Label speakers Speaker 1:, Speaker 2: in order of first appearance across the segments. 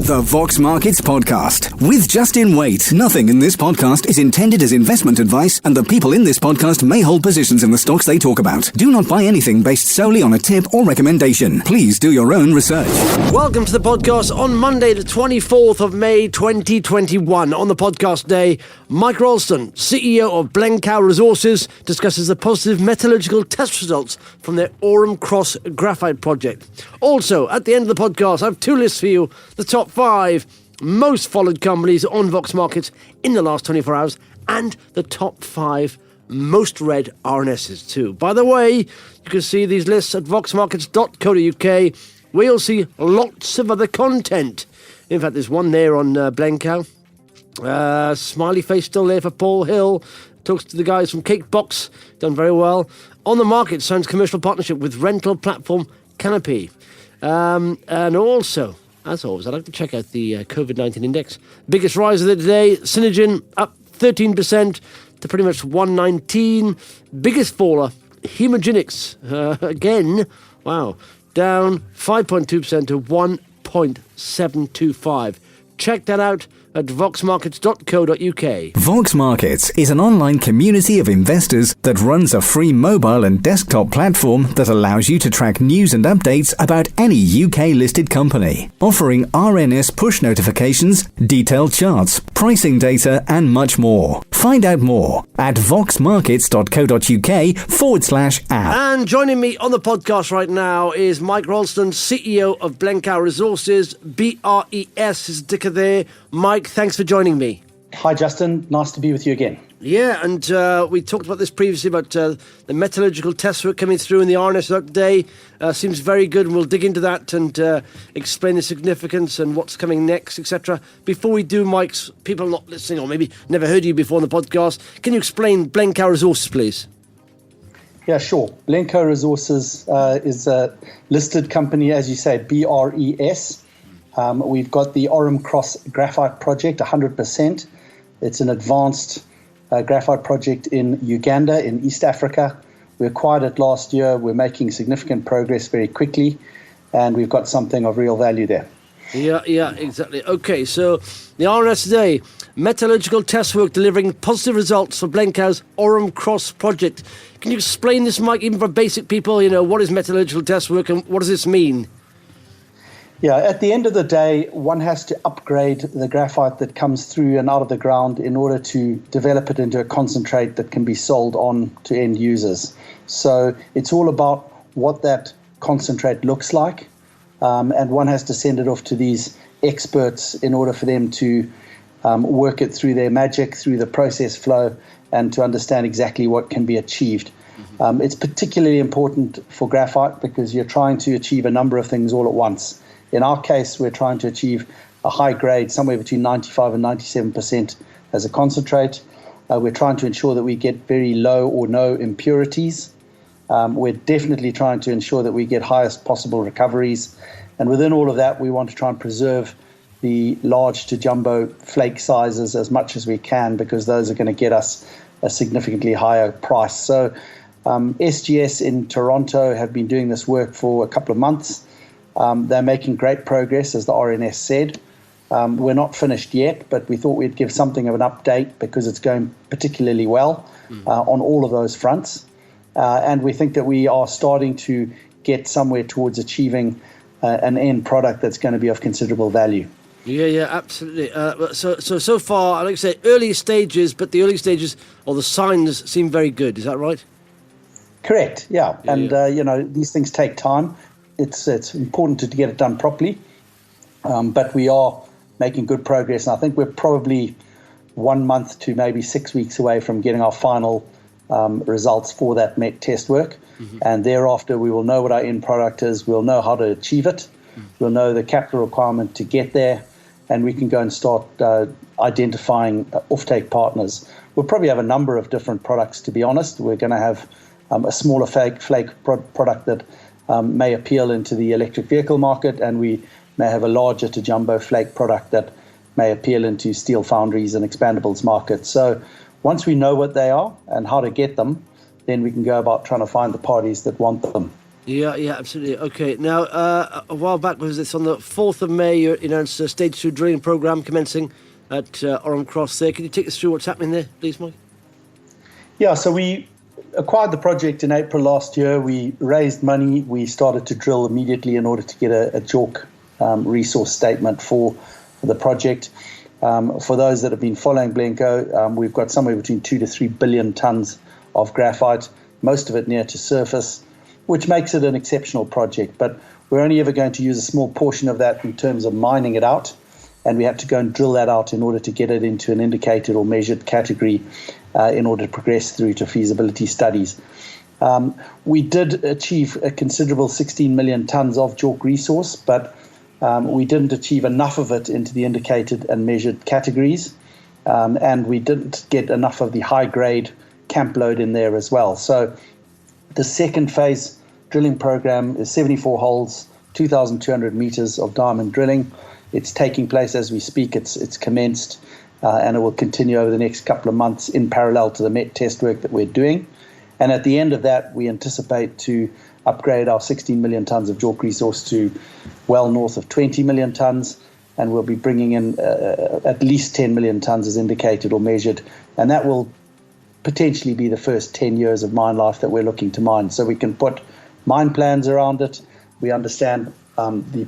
Speaker 1: The Vox Markets Podcast with Justin Waite. Nothing in this podcast is intended as investment advice, and the people in this podcast may hold positions in the stocks they talk about. Do not buy anything based solely on a tip or recommendation. Please do your own research.
Speaker 2: Welcome to the podcast on Monday, the 24th of May, 2021. On the podcast day, Mike Ralston, CEO of Blencowe Resources, discusses the positive metallurgical test results from their Orom-Cross graphite project. Also, at the end of the podcast, I have two lists for you. The top 5 most followed companies on Vox Markets in the last 24 hours and the top 5 most read RNSs too. By the way, you can see these lists at voxmarkets.co.uk, where you'll see lots of other content. In fact, there's one there on Blencowe. Smiley face still there for Paul Hill. Talks to the guys from Cakebox. Done very well. On the market, signs commercial partnership with rental platform Canopy. And also, as always, I'd like to check out the COVID-19 index. Biggest rise of the day, Synergen up 13% to pretty much 119. Biggest faller, Hemogenics, again, wow, down 5.2% to 1.725. Check that out at voxmarkets.co.uk.
Speaker 1: Vox Markets is an online community of investors that runs a free mobile and desktop platform that allows you to track news and updates about any UK-listed company, offering RNS push notifications, detailed charts, pricing data, and much more. Find out more at voxmarkets.co.uk/app.
Speaker 2: And joining me on the podcast right now is Mike Ralston, CEO of Blencowe Resources, BRES is ticker there. Mike, thanks for joining me.
Speaker 3: Hi, Justin. Nice to be with you again.
Speaker 2: Yeah, and we talked about this previously, about the metallurgical tests work coming through in the RNS today. Seems very good, and we'll dig into that and explain the significance and what's coming next, etc. Before we do, Mike's people not listening or maybe never heard you before on the podcast, can you explain Blencowe Resources, please?
Speaker 3: Yeah, sure. Blencowe Resources is a listed company, as you say, BRES. We've got the Orom-Cross graphite project, 100%. It's an advanced graphite project in Uganda, in East Africa. We acquired it last year. We're making significant progress very quickly, and we've got something of real value there.
Speaker 2: Yeah, exactly. Okay, so the RNS today, metallurgical test work delivering positive results for Blencowe's Orom-Cross project. Can you explain this, Mike, even for basic people? You know, what is metallurgical test work and what does this mean?
Speaker 3: Yeah, at the end of the day, one has to upgrade the graphite that comes through and out of the ground in order to develop it into a concentrate that can be sold on to end users. So it's all about what that concentrate looks like, and one has to send it off to these experts in order for them to work it through their magic, through the process flow, and to understand exactly what can be achieved. It's particularly important for graphite because you're trying to achieve a number of things all at once. In our case, we're trying to achieve a high grade, somewhere between 95 and 97% as a concentrate. We're trying to ensure that we get very low or no impurities. We're definitely trying to ensure that we get highest possible recoveries. And within all of that, we want to try and preserve the large to jumbo flake sizes as much as we can, because those are going to get us a significantly higher price. So SGS in Toronto have been doing this work for a couple of months. They're making great progress, as the RNS said. We're not finished yet, but we thought we'd give something of an update because it's going particularly well on all of those fronts. And we think that we are starting to get somewhere towards achieving an end product that's going to be of considerable value.
Speaker 2: Yeah, absolutely. So far, I'd like to say early stages, but the early stages or the signs seem very good. Is that right?
Speaker 3: Correct, yeah. And, these things take time. It's important to get it done properly, but we are making good progress. And I think we're probably 1 month to maybe 6 weeks away from getting our final results for that MET test work. Mm-hmm. And thereafter, we will know what our end product is. We'll know how to achieve it. Mm-hmm. We'll know the capital requirement to get there, and we can go and start identifying offtake partners. We'll probably have a number of different products, to be honest. We're going to have a smaller flake product that may appeal into the electric vehicle market, and we may have a larger to jumbo flake product that may appeal into steel foundries and expandables markets. So once we know what they are and how to get them, then we can go about trying to find the parties that want them.
Speaker 2: Yeah, absolutely. Okay, now, a while back, was this on the 4th of May, you announced a Stage 2 drilling programme commencing at Orom-Cross there. Can you take us through what's happening there, please, Mike?
Speaker 3: Yeah, so we acquired the project in April last year. We raised money. We started to drill immediately in order to get a JORC resource statement for the project. For those that have been following Blencowe, we've got somewhere between 2 to 3 billion tonnes of graphite, most of it near to surface, which makes it an exceptional project. But we're only ever going to use a small portion of that in terms of mining it out, and we have to go and drill that out in order to get it into an indicated or measured category in order to progress through to feasibility studies. We did achieve a considerable 16 million tonnes of JORC resource, but we didn't achieve enough of it into the indicated and measured categories, and we didn't get enough of the high-grade camp load in there as well. So the second phase drilling program is 74 holes, 2,200 meters of diamond drilling. It's taking place as we speak. It's commenced, and it will continue over the next couple of months in parallel to the met test work that we're doing. And at the end of that, we anticipate to upgrade our 16 million tonnes of JORC resource to well north of 20 million tonnes, and we'll be bringing in at least 10 million tonnes as indicated or measured, and that will potentially be the first 10 years of mine life that we're looking to mine. So we can put mine plans around it. We understand the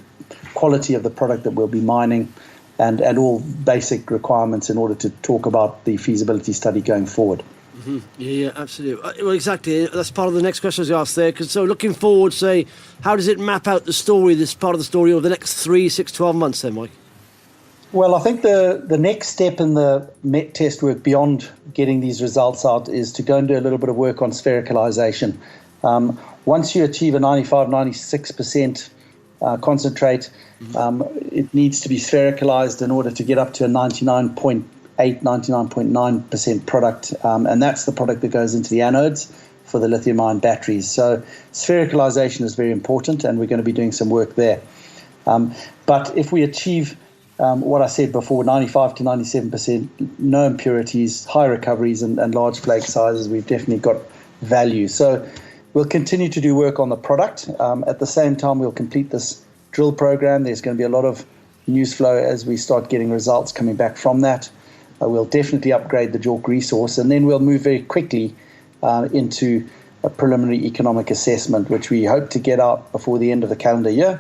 Speaker 3: quality of the product that we'll be mining and all basic requirements in order to talk about the feasibility study going forward.
Speaker 2: Mm-hmm. Yeah, absolutely. Well, exactly. That's part of the next question I was asked there. So looking forward, say, how does it map out the story, this part of the story, over the next 3, 6, 12 months then, Mike?
Speaker 3: Well, I think the next step in the met test work beyond getting these results out is to go and do a little bit of work on sphericalization. Once you achieve a 95, 96% concentrate, it needs to be sphericalized in order to get up to a 99.8, 99.9% product. And that's the product that goes into the anodes for the lithium-ion batteries. So sphericalization is very important, and we're going to be doing some work there. But if we achieve what I said before, 95 to 97%, no impurities, high recoveries, and large flake sizes, we've definitely got value. So we'll continue to do work on the product. At the same time, we'll complete this drill program. There's going to be a lot of news flow as we start getting results coming back from that. We'll definitely upgrade the JORC resource, and then we'll move very quickly into a preliminary economic assessment, which we hope to get out before the end of the calendar year,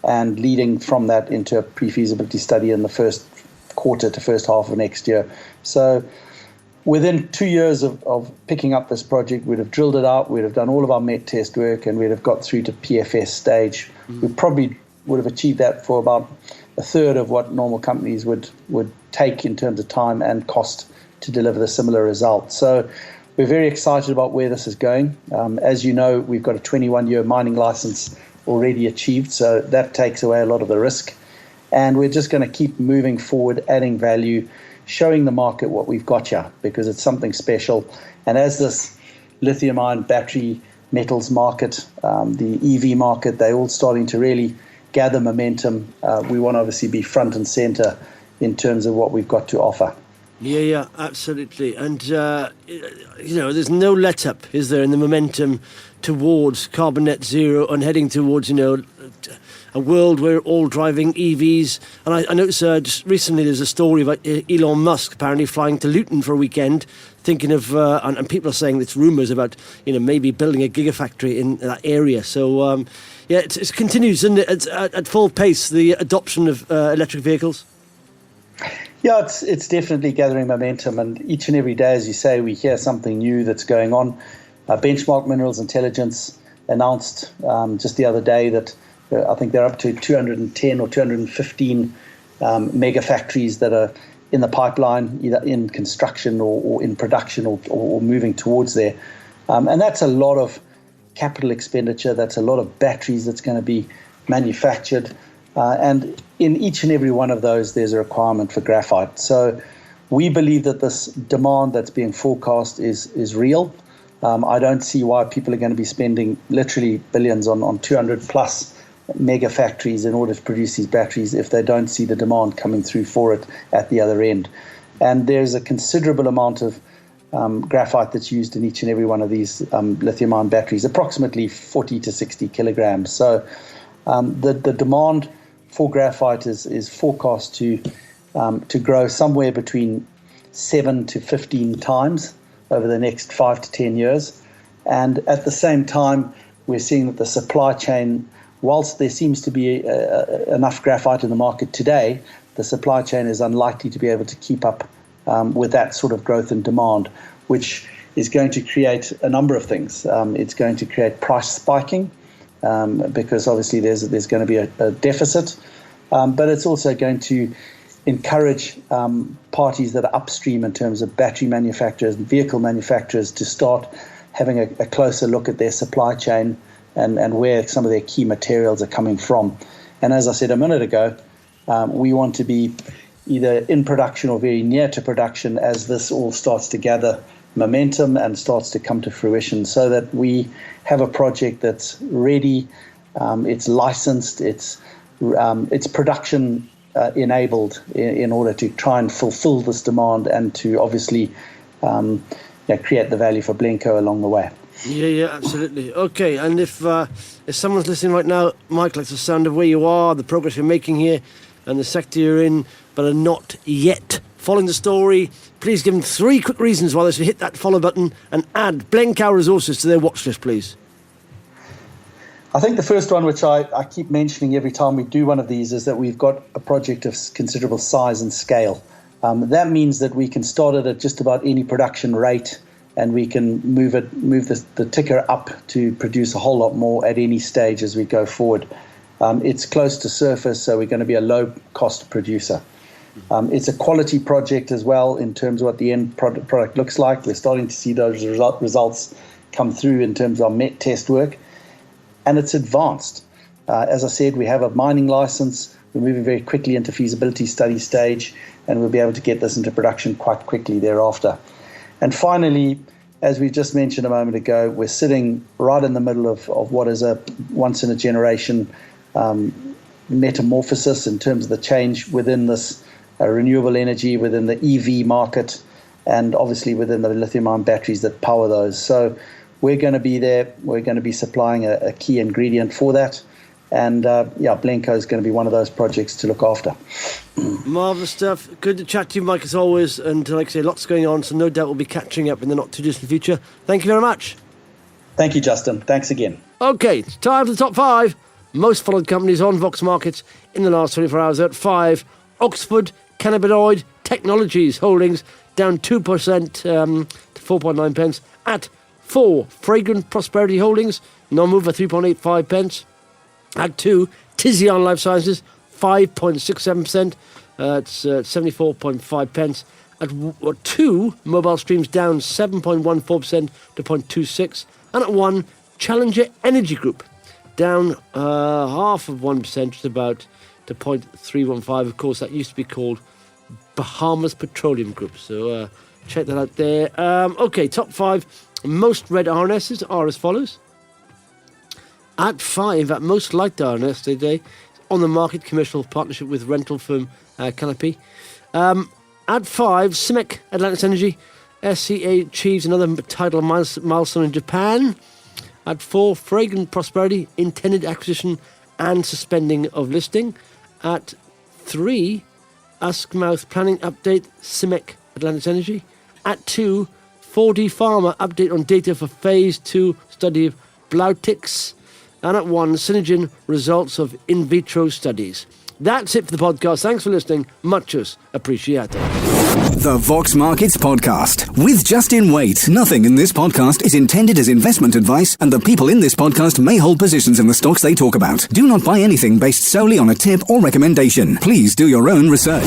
Speaker 3: and leading from that into a pre-feasibility study in the first quarter to first half of next year. So within 2 years of picking up this project, we'd have drilled it out, we'd have done all of our met test work, and we'd have got through to PFS stage. We probably would have achieved that for about a third of what normal companies would take in terms of time and cost to deliver the similar result. So we're very excited about where this is going. As you know, we've got a 21-year mining license already achieved, so that takes away a lot of the risk. And we're just going to keep moving forward, adding value, showing the market what we've got here, because it's something special. And as this lithium-ion battery metals market, the EV market, they're all starting to really gather momentum. We want to obviously be front and center in terms of what we've got to offer.
Speaker 2: Yeah, absolutely. And, there's no let-up, is there, in the momentum towards carbon net zero and heading towards, a world where we're all driving EVs. And I noticed just recently there's a story about Elon Musk apparently flying to Luton for a weekend, thinking of, and people are saying it's rumours about, maybe building a gigafactory in that area. So, it continues, isn't it, at full pace, the adoption of electric vehicles?
Speaker 3: Yeah, it's definitely gathering momentum, and each and every day, as you say, we hear something new that's going on. Benchmark Minerals Intelligence announced just the other day that I think they're up to 210 or 215 mega factories that are in the pipeline, either in construction or in production or moving towards there. And that's a lot of capital expenditure. That's a lot of batteries that's going to be manufactured. And in each and every one of those, there's a requirement for graphite. So we believe that this demand that's being forecast is real. I don't see why people are going to be spending literally billions on 200 plus mega factories in order to produce these batteries if they don't see the demand coming through for it at the other end. And there's a considerable amount of graphite that's used in each and every one of these lithium-ion batteries, approximately 40 to 60 kilograms. So the demand for graphite is forecast to grow somewhere between 7 to 15 times over the next 5 to 10 years. And at the same time, we're seeing that the supply chain, whilst there seems to be enough graphite in the market today, the supply chain is unlikely to be able to keep up with that sort of growth and demand, which is going to create a number of things. It's going to create price spiking because obviously there's going to be a deficit, but it's also going to encourage parties that are upstream in terms of battery manufacturers and vehicle manufacturers to start having a closer look at their supply chain and where some of their key materials are coming from. And as I said a minute ago, we want to be either in production or very near to production as this all starts to gather momentum and starts to come to fruition, so that we have a project that's ready, it's licensed, it's production enabled in order to try and fulfill this demand and to obviously create the value for Blencowe along the way.
Speaker 2: Yeah, absolutely. Okay, and if someone's listening right now, Mike, likes the sound of where you are, the progress you're making here, and the sector you're in, but are not yet following the story, please give them 3 quick reasons why they should hit that follow button and add Blencowe Resources to their watch list, please.
Speaker 3: I think the first one, which I keep mentioning every time we do one of these, is that we've got a project of considerable size and scale. That means that we can start it at just about any production rate, and we can move the ticker up to produce a whole lot more at any stage as we go forward. It's close to surface, so we're going to be a low-cost producer. It's a quality project as well in terms of what the end product looks like. We're starting to see those results come through in terms of our met test work. And it's advanced. As I said, we have a mining license. We're moving very quickly into feasibility study stage, and we'll be able to get this into production quite quickly thereafter. And finally, as we just mentioned a moment ago, we're sitting right in the middle of what is a once-in-a-generation metamorphosis in terms of the change within this renewable energy, within the EV market, and obviously within the lithium-ion batteries that power those. So we're going to be there. We're going to be supplying a key ingredient for that. And Blencowe is going to be one of those projects to look after.
Speaker 2: Marvellous stuff. Good to chat to you, Mike, as always. And like I say, lots going on, so no doubt we'll be catching up in the not-too-distant future. Thank you very much.
Speaker 3: Thank you, Justin. Thanks again.
Speaker 2: OK, it's time for the top 5 most followed companies on Vox Markets in the last 24 hours. At 5, Oxford Cannabinoid Technologies Holdings, down 2% to 4.9 pence. At 4, Fragrant Prosperity Holdings, non-mover 3.85 pence. At 2, Tizion Life Sciences, 5.67%. It's 74.5 pence. At 2, Mobile Streams down 7.14% to 0.26. And at 1, Challenger Energy Group, down half of 1%, to about to 0.315. Of course, that used to be called Bahamas Petroleum Group. So check that out there. OK, top 5 most read RNSs are as follows. At 5, in fact, most liked RNS today, on the market commercial partnership with rental firm Canopy. At 5, CIMIC Atlantis Energy. SCA achieves another title milestone in Japan. At 4, Fragrant Prosperity, intended acquisition and suspending of listing. At 3, Uskmouth planning update, CIMIC Atlantis Energy. At 2, 4D Pharma update on data for phase 2 study of Blautix. And at 1, Synergen results of in vitro studies. That's it for the podcast. Thanks for listening. Muchos appreciated.
Speaker 1: The Vox Markets Podcast with Justin Waite. Nothing in this podcast is intended as investment advice, and the people in this podcast may hold positions in the stocks they talk about. Do not buy anything based solely on a tip or recommendation. Please do your own research.